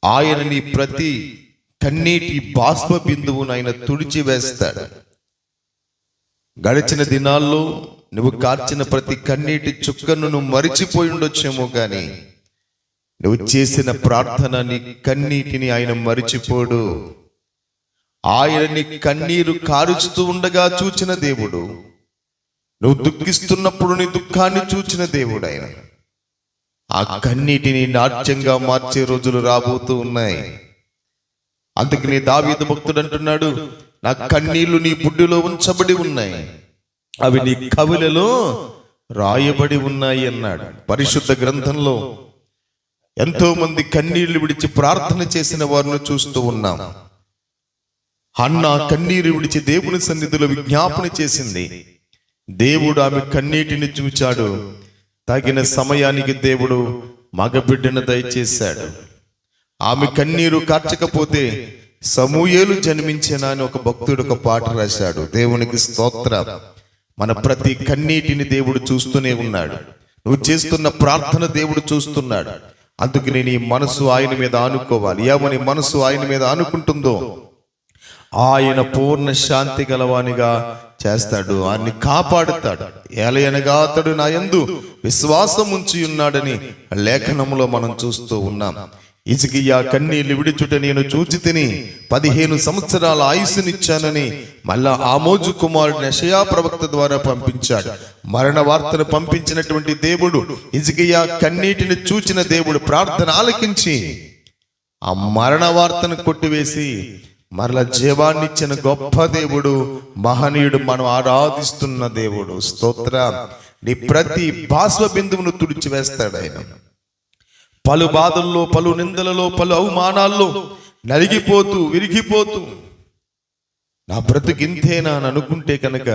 ఆయన నీ ప్రతి కన్నీటి బాష్ప బిందువును ఆయన తుడిచివేస్తాడు. గడిచిన దినాల్లో నువ్వు కార్చిన ప్రతి కన్నీటి చుక్కను నువ్వు మరిచిపోయి ఉండొచ్చేమో, కానీ నువ్వు చేసిన ప్రార్థన నీ కన్నీటిని ఆయన మరిచిపోడు. ఆయన నీ కన్నీరు కారుస్తూ ఉండగా చూచిన దేవుడు, నువ్వు దుఃఖిస్తున్నప్పుడు నీ దుఃఖాన్ని చూచిన దేవుడు ఆయన. ఆ కన్నీటిని నాట్యంగా మార్చే రోజులు రాబోతూ ఉన్నాయి. అందుకని దావీదు భక్తుడు అంటున్నాడు, నా కన్నీళ్లు నీ బుడ్డిలో ఉంచబడి ఉన్నాయి, అవి నీ కవిలలో రాయబడి ఉన్నాయి అన్నాడు. పరిశుద్ధ గ్రంథంలో ఎంతో మంది కన్నీళ్లు విడిచి ప్రార్థన చేసిన వారిని చూస్తూ ఉన్నాం. హన్నా కన్నీరు విడిచి దేవుని సన్నిధిలో విజ్ఞాపన చేసింది. దేవుడు ఆమె కన్నీటిని చూచాడు. తగిన సమయానికి దేవుడు మగబిడ్డను దయచేశాడు. ఆమె కన్నీరు కార్చకపోతే సమూయేలు జన్మించిన అని ఒక భక్తుడు ఒక పాట రాశాడు. దేవునికి స్తోత్రం. మన ప్రతి కన్నీటిని దేవుడు చూస్తూనే ఉన్నాడు. నువ్వు చేస్తున్న ప్రార్థన దేవుడు చూస్తున్నాడు. అందుకని నీ మనసు ఆయన మీద ఆనుకోవాలి. ఏమని మనసు ఆయన మీద ఆనుకుంటుందో ఆయన పూర్ణ శాంతి గలవానిగా చేస్తాడు, ఆయన్ని కాపాడుతాడు. ఏలయనగా అతడు నా యందు విశ్వాసం ఉంచి ఉన్నాడని లేఖనంలో మనం చూస్తూ ఉన్నాం. హిజ్కియా కన్నీళ్లు విడిచుట నేను చూచి తిని 15 సంవత్సరాల ఆయుస్సునిచ్చానని మళ్ళా ఆమోజు కుమారుడు యెషయా ప్రవక్త ద్వారా పంపించాడు. మరణ వార్తను పంపించినటువంటి దేవుడు, హిజ్కియా కన్నీటిని చూచిన దేవుడు ప్రార్థన ఆలకించి ఆ మరణ వార్తను కొట్టివేసి మరలా జీవాన్నిచ్చిన గొప్ప దేవుడు, మహనీయుడు, మనం ఆరాధిస్తున్న దేవుడు. స్తోత్రం. నీ ప్రతి బాష్ప బిందువును తుడిచివేస్తాడు ఆయన. పలు బాధల్లో, పలు నిందలలో, పలు అవమానాల్లో నలిగిపోతూ విరిగిపోతూ నా బ్రతుకింతేనా అని అనుకుంటే కనుక